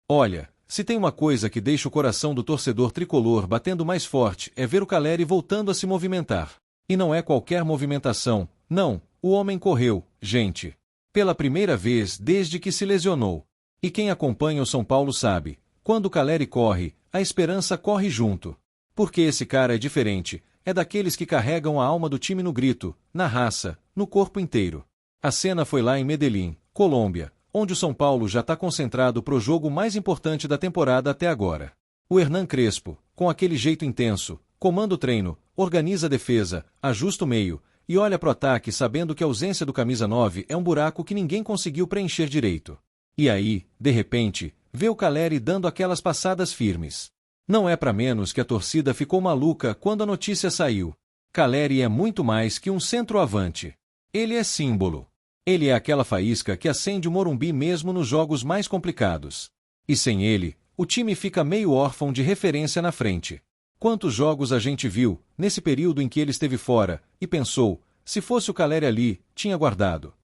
Olha, se tem uma coisa que deixa o coração do torcedor tricolor batendo mais forte é ver o Caleri voltando a se movimentar. E não é qualquer movimentação, não, o homem correu, gente. Pela primeira vez desde que se lesionou. E quem acompanha o São Paulo sabe, quando o Caleri corre, a esperança corre junto. Porque esse cara é diferente, é daqueles que carregam a alma do time no grito, na raça, no corpo inteiro. A cena foi lá em Medellín, Colômbia, onde o São Paulo já está concentrado pro jogo mais importante da temporada até agora. O Hernan Crespo, com aquele jeito intenso, comanda o treino, organiza a defesa, ajusta o meio, e olha pro ataque sabendo que a ausência do camisa 9 é um buraco que ninguém conseguiu preencher direito. E aí, de repente, vê o Caleri dando aquelas passadas firmes. Não é para menos que a torcida ficou maluca quando a notícia saiu. Caleri é muito mais que um centroavante. Ele é símbolo. Ele é aquela faísca que acende o Morumbi mesmo nos jogos mais complicados. E sem ele, o time fica meio órfão de referência na frente. Quantos jogos a gente viu, nesse período em que ele esteve fora, e pensou, se fosse o Caleri ali, tinha guardado.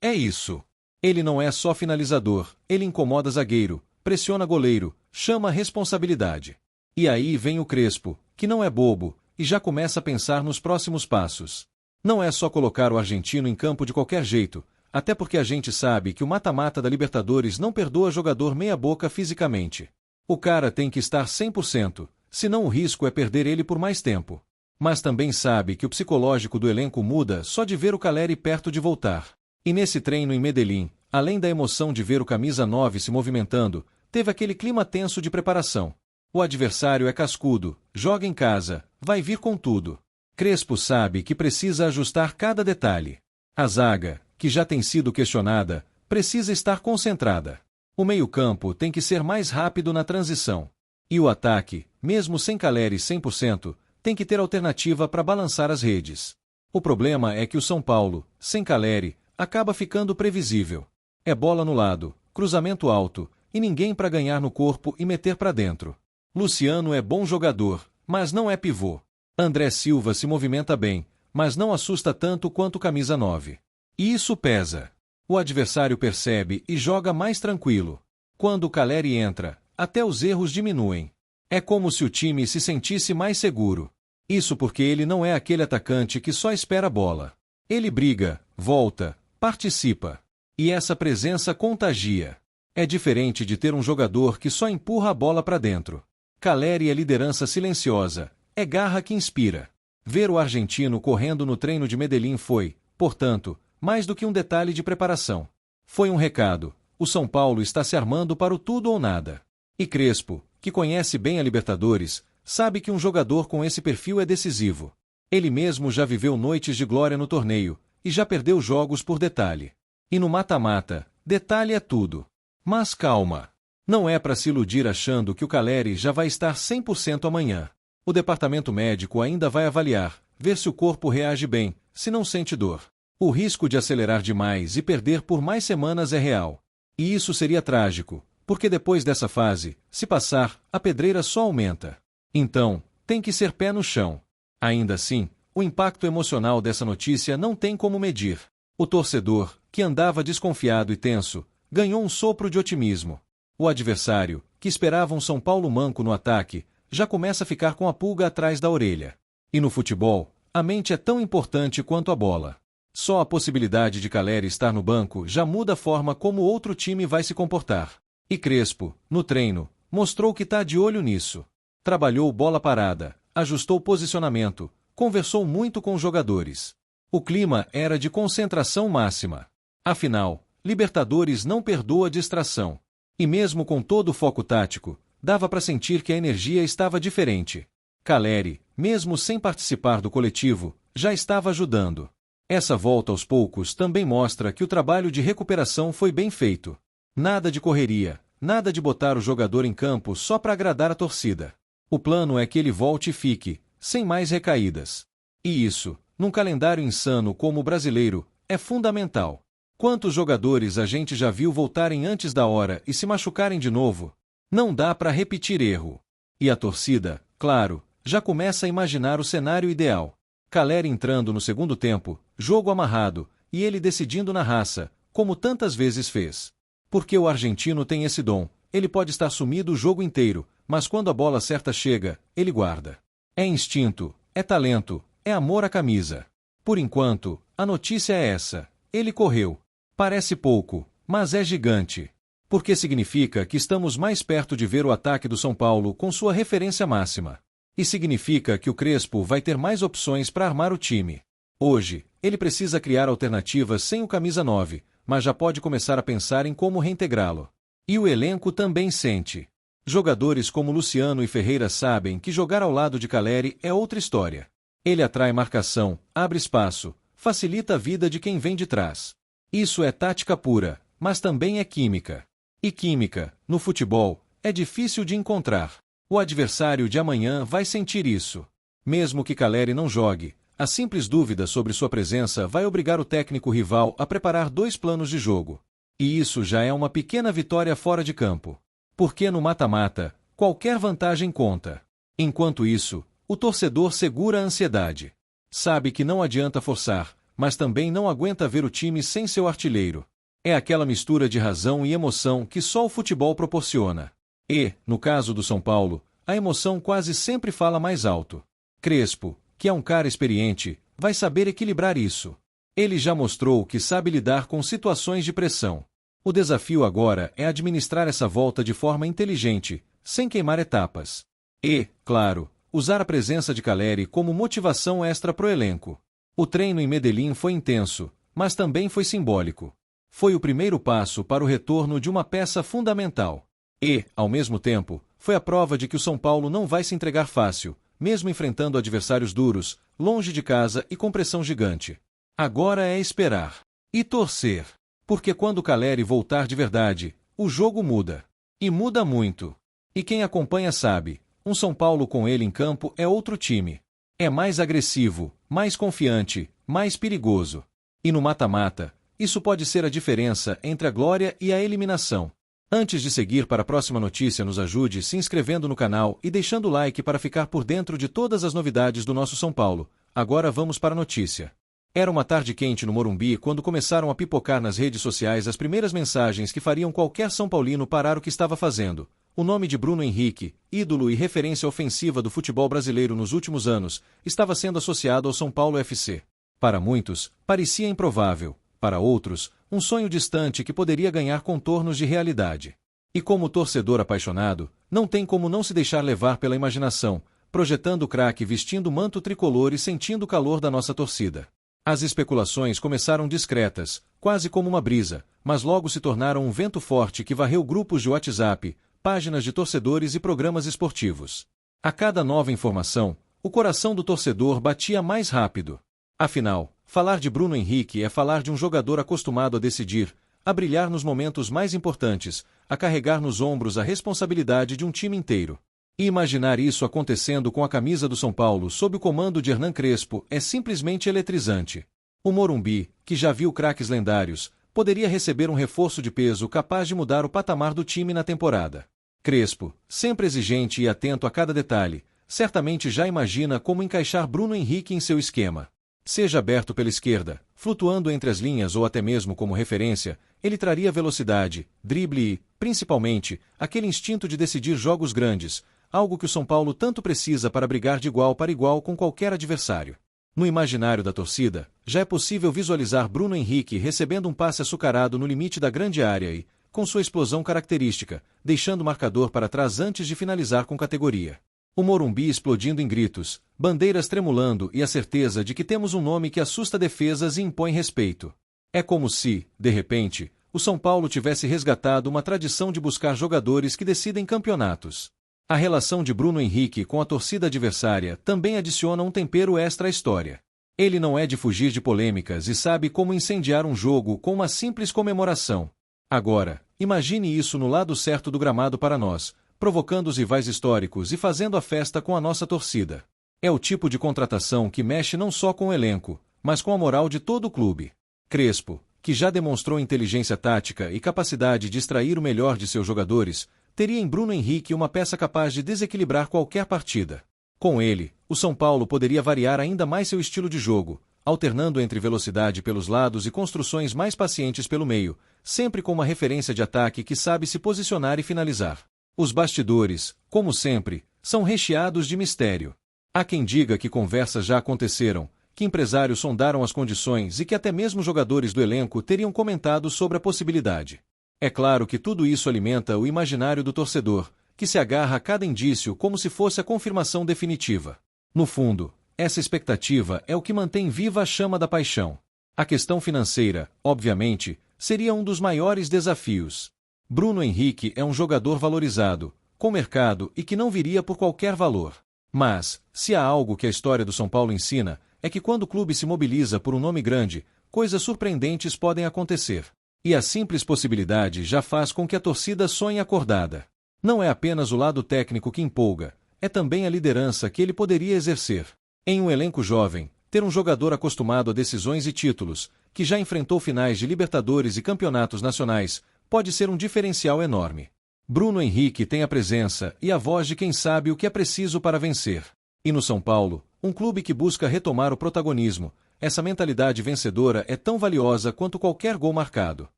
É isso. Ele não é só finalizador, ele incomoda zagueiro, pressiona goleiro, chama a responsabilidade. E aí vem o Crespo, que não é bobo, e já começa a pensar nos próximos passos. Não é só colocar o argentino em campo de qualquer jeito, até porque a gente sabe que o mata-mata da Libertadores não perdoa jogador meia-boca fisicamente. O cara tem que estar 100%, senão o risco é perder ele por mais tempo. Mas também sabe que o psicológico do elenco muda só de ver o Caleri perto de voltar. E nesse treino em Medellín, além da emoção de ver o camisa 9 se movimentando, teve aquele clima tenso de preparação. O adversário é cascudo, joga em casa, vai vir com tudo. Crespo sabe que precisa ajustar cada detalhe. A zaga, que já tem sido questionada, precisa estar concentrada. O meio-campo tem que ser mais rápido na transição. E o ataque, mesmo sem Caleri 100%, tem que ter alternativa para balançar as redes. O problema é que o São Paulo, sem Caleri, acaba ficando previsível. É bola no lado, cruzamento alto, e ninguém para ganhar no corpo e meter para dentro. Luciano é bom jogador, mas não é pivô. André Silva se movimenta bem, mas não assusta tanto quanto o camisa 9. E isso pesa. O adversário percebe e joga mais tranquilo. Quando o Caleri entra, até os erros diminuem. É como se o time se sentisse mais seguro. Isso porque ele não é aquele atacante que só espera a bola. Ele briga, volta, participa. E essa presença contagia. É diferente de ter um jogador que só empurra a bola para dentro. Caleri é liderança silenciosa, é garra que inspira. Ver o argentino correndo no treino de Medellín foi, portanto, mais do que um detalhe de preparação. Foi um recado: o São Paulo está se armando para o tudo ou nada. E Crespo, que conhece bem a Libertadores, sabe que um jogador com esse perfil é decisivo. Ele mesmo já viveu noites de glória no torneio, e já perdeu jogos por detalhe. E no mata-mata, detalhe é tudo. Mas calma. Não é para se iludir achando que o Caleri já vai estar 100% amanhã. O departamento médico ainda vai avaliar, ver se o corpo reage bem, se não sente dor. O risco de acelerar demais e perder por mais semanas é real. E isso seria trágico, porque depois dessa fase, se passar, a pedreira só aumenta. Então, tem que ser pé no chão. Ainda assim, o impacto emocional dessa notícia não tem como medir. O torcedor, que andava desconfiado e tenso, ganhou um sopro de otimismo. O adversário, que esperava um São Paulo manco no ataque, já começa a ficar com a pulga atrás da orelha. E no futebol, a mente é tão importante quanto a bola. Só a possibilidade de Caleri estar no banco já muda a forma como outro time vai se comportar. E Crespo, no treino, mostrou que está de olho nisso. Trabalhou bola parada, ajustou posicionamento, conversou muito com os jogadores. O clima era de concentração máxima. Afinal, Libertadores não perdoa distração. E mesmo com todo o foco tático, dava para sentir que a energia estava diferente. Caleri, mesmo sem participar do coletivo, já estava ajudando. Essa volta aos poucos também mostra que o trabalho de recuperação foi bem feito. Nada de correria, nada de botar o jogador em campo só para agradar a torcida. O plano é que ele volte e fique, sem mais recaídas. E isso, num calendário insano como o brasileiro, é fundamental. Quantos jogadores a gente já viu voltarem antes da hora e se machucarem de novo? Não dá para repetir erro. E a torcida, claro, já começa a imaginar o cenário ideal. Caleri entrando no segundo tempo, jogo amarrado, e ele decidindo na raça, como tantas vezes fez. Porque o argentino tem esse dom, ele pode estar sumido o jogo inteiro, mas quando a bola certa chega, ele guarda. É instinto, é talento, é amor à camisa. Por enquanto, a notícia é essa: ele correu. Parece pouco, mas é gigante. Porque significa que estamos mais perto de ver o ataque do São Paulo com sua referência máxima. E significa que o Crespo vai ter mais opções para armar o time. Hoje, ele precisa criar alternativas sem o camisa 9, mas já pode começar a pensar em como reintegrá-lo. E o elenco também sente. Jogadores como Luciano e Ferreira sabem que jogar ao lado de Calleri é outra história. Ele atrai marcação, abre espaço, facilita a vida de quem vem de trás. Isso é tática pura, mas também é química. E química, no futebol, é difícil de encontrar. O adversário de amanhã vai sentir isso. Mesmo que Calleri não jogue, a simples dúvida sobre sua presença vai obrigar o técnico rival a preparar 2 planos de jogo. E isso já é uma pequena vitória fora de campo. Porque no mata-mata, qualquer vantagem conta. Enquanto isso, o torcedor segura a ansiedade. Sabe que não adianta forçar, mas também não aguenta ver o time sem seu artilheiro. É aquela mistura de razão e emoção que só o futebol proporciona. E, no caso do São Paulo, a emoção quase sempre fala mais alto. Crespo, que é um cara experiente, vai saber equilibrar isso. Ele já mostrou que sabe lidar com situações de pressão. O desafio agora é administrar essa volta de forma inteligente, sem queimar etapas. E, claro, usar a presença de Calleri como motivação extra pro elenco. O treino em Medellín foi intenso, mas também foi simbólico. Foi o primeiro passo para o retorno de uma peça fundamental. E, ao mesmo tempo, foi a prova de que o São Paulo não vai se entregar fácil, mesmo enfrentando adversários duros, longe de casa e com pressão gigante. Agora é esperar. E torcer. Porque quando o Calleri voltar de verdade, o jogo muda. E muda muito. E quem acompanha sabe, um São Paulo com ele em campo é outro time. É mais agressivo, mais confiante, mais perigoso. E no mata-mata, isso pode ser a diferença entre a glória e a eliminação. Antes de seguir para a próxima notícia, nos ajude se inscrevendo no canal e deixando o like para ficar por dentro de todas as novidades do nosso São Paulo. Agora vamos para a notícia. Era uma tarde quente no Morumbi quando começaram a pipocar nas redes sociais as primeiras mensagens que fariam qualquer São Paulino parar o que estava fazendo. O nome de Bruno Henrique, ídolo e referência ofensiva do futebol brasileiro nos últimos anos, estava sendo associado ao São Paulo FC. Para muitos, parecia improvável. Para outros, um sonho distante que poderia ganhar contornos de realidade. E como torcedor apaixonado, não tem como não se deixar levar pela imaginação, projetando o craque vestindo o manto tricolor e sentindo o calor da nossa torcida. As especulações começaram discretas, quase como uma brisa, mas logo se tornaram um vento forte que varreu grupos de WhatsApp, páginas de torcedores e programas esportivos. A cada nova informação, o coração do torcedor batia mais rápido. Afinal, falar de Bruno Henrique é falar de um jogador acostumado a decidir, a brilhar nos momentos mais importantes, a carregar nos ombros a responsabilidade de um time inteiro. E imaginar isso acontecendo com a camisa do São Paulo sob o comando de Hernan Crespo é simplesmente eletrizante. O Morumbi, que já viu craques lendários, poderia receber um reforço de peso capaz de mudar o patamar do time na temporada. Crespo, sempre exigente e atento a cada detalhe, certamente já imagina como encaixar Bruno Henrique em seu esquema. Seja aberto pela esquerda, flutuando entre as linhas ou até mesmo como referência, ele traria velocidade, drible e, principalmente, aquele instinto de decidir jogos grandes, algo que o São Paulo tanto precisa para brigar de igual para igual com qualquer adversário. No imaginário da torcida, já é possível visualizar Bruno Henrique recebendo um passe açucarado no limite da grande área e, com sua explosão característica, deixando o marcador para trás antes de finalizar com categoria. O Morumbi explodindo em gritos, bandeiras tremulando e a certeza de que temos um nome que assusta defesas e impõe respeito. É como se, de repente, o São Paulo tivesse resgatado uma tradição de buscar jogadores que decidem campeonatos. A relação de Bruno Henrique com a torcida adversária também adiciona um tempero extra à história. Ele não é de fugir de polêmicas e sabe como incendiar um jogo com uma simples comemoração. Agora, imagine isso no lado certo do gramado para nós, provocando os rivais históricos e fazendo a festa com a nossa torcida. É o tipo de contratação que mexe não só com o elenco, mas com a moral de todo o clube. Crespo, que já demonstrou inteligência tática e capacidade de extrair o melhor de seus jogadores, teria em Bruno Henrique uma peça capaz de desequilibrar qualquer partida. Com ele, o São Paulo poderia variar ainda mais seu estilo de jogo, alternando entre velocidade pelos lados e construções mais pacientes pelo meio, sempre com uma referência de ataque que sabe se posicionar e finalizar. Os bastidores, como sempre, são recheados de mistério. Há quem diga que conversas já aconteceram, que empresários sondaram as condições e que até mesmo jogadores do elenco teriam comentado sobre a possibilidade. É claro que tudo isso alimenta o imaginário do torcedor, que se agarra a cada indício como se fosse a confirmação definitiva. No fundo, essa expectativa é o que mantém viva a chama da paixão. A questão financeira, obviamente, seria um dos maiores desafios. Bruno Henrique é um jogador valorizado, com mercado e que não viria por qualquer valor. Mas, se há algo que a história do São Paulo ensina, é que quando o clube se mobiliza por um nome grande, coisas surpreendentes podem acontecer. E a simples possibilidade já faz com que a torcida sonhe acordada. Não é apenas o lado técnico que empolga, é também a liderança que ele poderia exercer. Em um elenco jovem, ter um jogador acostumado a decisões e títulos, que já enfrentou finais de Libertadores e campeonatos nacionais, pode ser um diferencial enorme. Bruno Henrique tem a presença e a voz de quem sabe o que é preciso para vencer. E no São Paulo, um clube que busca retomar o protagonismo, essa mentalidade vencedora é tão valiosa quanto qualquer gol marcado.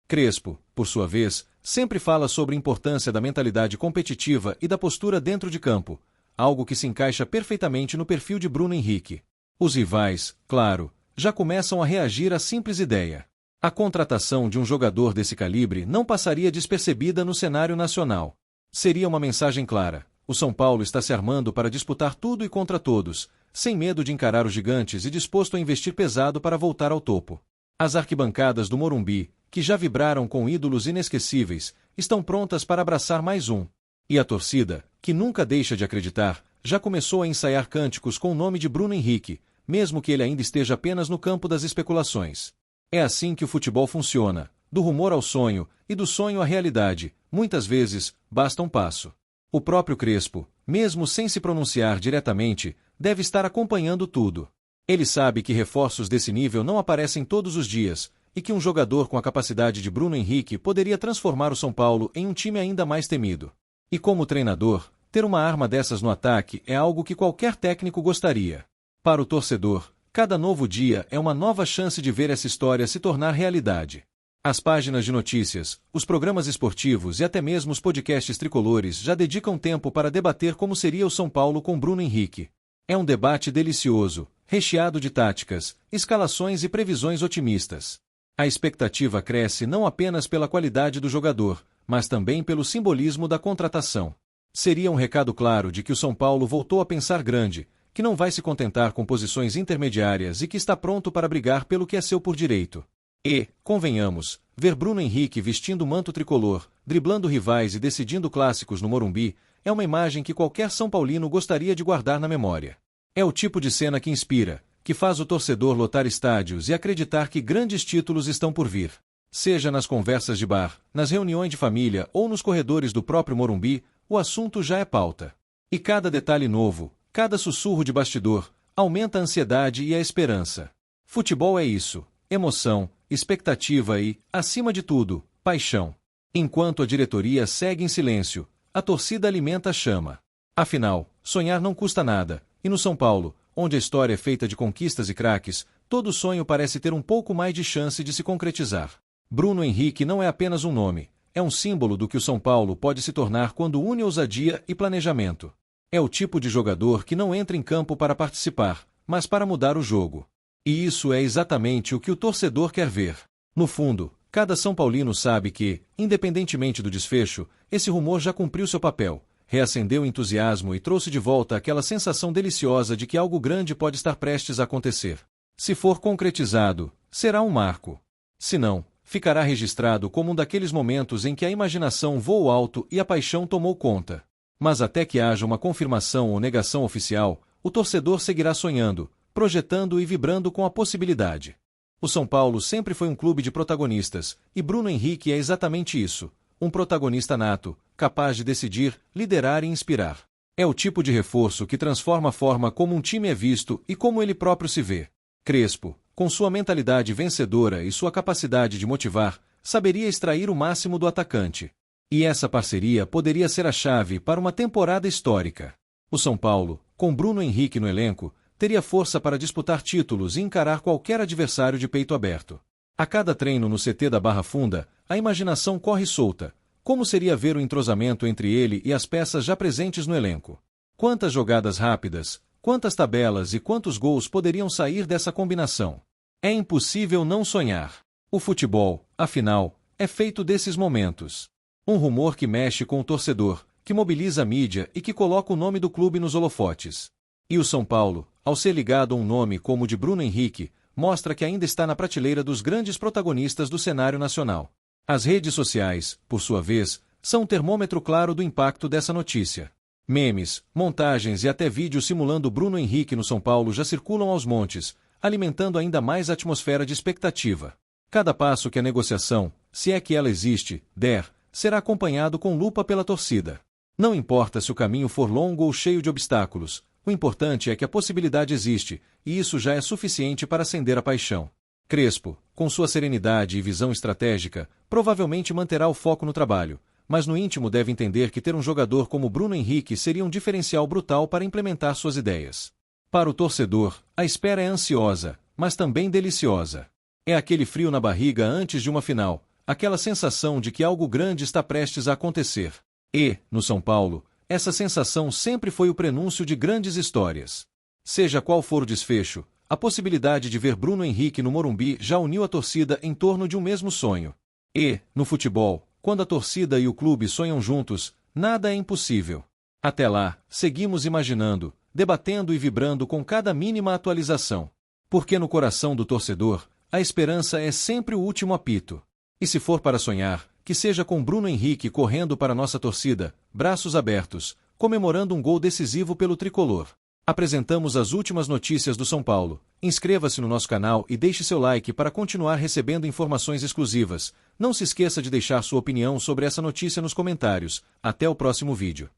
Crespo, por sua vez, sempre fala sobre a importância da mentalidade competitiva e da postura dentro de campo, algo que se encaixa perfeitamente no perfil de Bruno Henrique. Os rivais, claro, já começam a reagir à simples ideia. A contratação de um jogador desse calibre não passaria despercebida no cenário nacional. Seria uma mensagem clara: o São Paulo está se armando para disputar tudo e contra todos, sem medo de encarar os gigantes e disposto a investir pesado para voltar ao topo. As arquibancadas do Morumbi, que já vibraram com ídolos inesquecíveis, estão prontas para abraçar mais um. E a torcida, que nunca deixa de acreditar, já começou a ensaiar cânticos com o nome de Bruno Henrique, mesmo que ele ainda esteja apenas no campo das especulações. É assim que o futebol funciona, do rumor ao sonho, e do sonho à realidade, muitas vezes, basta um passo. O próprio Crespo, mesmo sem se pronunciar diretamente, deve estar acompanhando tudo. Ele sabe que reforços desse nível não aparecem todos os dias, e que um jogador com a capacidade de Bruno Henrique poderia transformar o São Paulo em um time ainda mais temido. E como treinador, ter uma arma dessas no ataque é algo que qualquer técnico gostaria. Para o torcedor, cada novo dia é uma nova chance de ver essa história se tornar realidade. As páginas de notícias, os programas esportivos e até mesmo os podcasts tricolores já dedicam tempo para debater como seria o São Paulo com Bruno Henrique. É um debate delicioso, recheado de táticas, escalações e previsões otimistas. A expectativa cresce não apenas pela qualidade do jogador, mas também pelo simbolismo da contratação. Seria um recado claro de que o São Paulo voltou a pensar grande, que não vai se contentar com posições intermediárias e que está pronto para brigar pelo que é seu por direito. E, convenhamos, ver Bruno Henrique vestindo o manto tricolor, driblando rivais e decidindo clássicos no Morumbi, é uma imagem que qualquer São Paulino gostaria de guardar na memória. É o tipo de cena que inspira, que faz o torcedor lotar estádios e acreditar que grandes títulos estão por vir. Seja nas conversas de bar, nas reuniões de família ou nos corredores do próprio Morumbi, o assunto já é pauta. E cada detalhe novo, cada sussurro de bastidor, aumenta a ansiedade e a esperança. Futebol é isso: emoção, expectativa e, acima de tudo, paixão. Enquanto a diretoria segue em silêncio, a torcida alimenta a chama. Afinal, sonhar não custa nada, e no São Paulo, onde a história é feita de conquistas e craques, todo sonho parece ter um pouco mais de chance de se concretizar. Bruno Henrique não é apenas um nome, é um símbolo do que o São Paulo pode se tornar quando une ousadia e planejamento. É o tipo de jogador que não entra em campo para participar, mas para mudar o jogo. E isso é exatamente o que o torcedor quer ver. No fundo, cada São Paulino sabe que, independentemente do desfecho, esse rumor já cumpriu seu papel, reacendeu o entusiasmo e trouxe de volta aquela sensação deliciosa de que algo grande pode estar prestes a acontecer. Se for concretizado, será um marco. Se não, ficará registrado como um daqueles momentos em que a imaginação voou alto e a paixão tomou conta. Mas até que haja uma confirmação ou negação oficial, o torcedor seguirá sonhando, projetando e vibrando com a possibilidade. O São Paulo sempre foi um clube de protagonistas, e Bruno Henrique é exatamente isso, um protagonista nato, capaz de decidir, liderar e inspirar. É o tipo de reforço que transforma a forma como um time é visto e como ele próprio se vê. Crespo, com sua mentalidade vencedora e sua capacidade de motivar, saberia extrair o máximo do atacante. E essa parceria poderia ser a chave para uma temporada histórica. O São Paulo, com Bruno Henrique no elenco, teria força para disputar títulos e encarar qualquer adversário de peito aberto. A cada treino no CT da Barra Funda, a imaginação corre solta. Como seria ver o entrosamento entre ele e as peças já presentes no elenco? Quantas jogadas rápidas, quantas tabelas e quantos gols poderiam sair dessa combinação? É impossível não sonhar. O futebol, afinal, é feito desses momentos. Um rumor que mexe com o torcedor, que mobiliza a mídia e que coloca o nome do clube nos holofotes. E o São Paulo, ao ser ligado a um nome como o de Bruno Henrique, mostra que ainda está na prateleira dos grandes protagonistas do cenário nacional. As redes sociais, por sua vez, são um termômetro claro do impacto dessa notícia. Memes, montagens e até vídeos simulando Bruno Henrique no São Paulo já circulam aos montes, alimentando ainda mais a atmosfera de expectativa. Cada passo que a negociação, se é que ela existe, der, será acompanhado com lupa pela torcida. Não importa se o caminho for longo ou cheio de obstáculos, o importante é que a possibilidade existe, e isso já é suficiente para acender a paixão. Crespo, com sua serenidade e visão estratégica, provavelmente manterá o foco no trabalho, mas no íntimo deve entender que ter um jogador como Bruno Henrique seria um diferencial brutal para implementar suas ideias. Para o torcedor, a espera é ansiosa, mas também deliciosa. É aquele frio na barriga antes de uma final, aquela sensação de que algo grande está prestes a acontecer. E, no São Paulo, essa sensação sempre foi o prenúncio de grandes histórias. Seja qual for o desfecho, a possibilidade de ver Bruno Henrique no Morumbi já uniu a torcida em torno de um mesmo sonho. E, no futebol, quando a torcida e o clube sonham juntos, nada é impossível. Até lá, seguimos imaginando, debatendo e vibrando com cada mínima atualização. Porque no coração do torcedor, a esperança é sempre o último apito. E se for para sonhar, que seja com Bruno Henrique correndo para nossa torcida, braços abertos, comemorando um gol decisivo pelo tricolor. Apresentamos as últimas notícias do São Paulo. Inscreva-se no nosso canal e deixe seu like para continuar recebendo informações exclusivas. Não se esqueça de deixar sua opinião sobre essa notícia nos comentários. Até o próximo vídeo.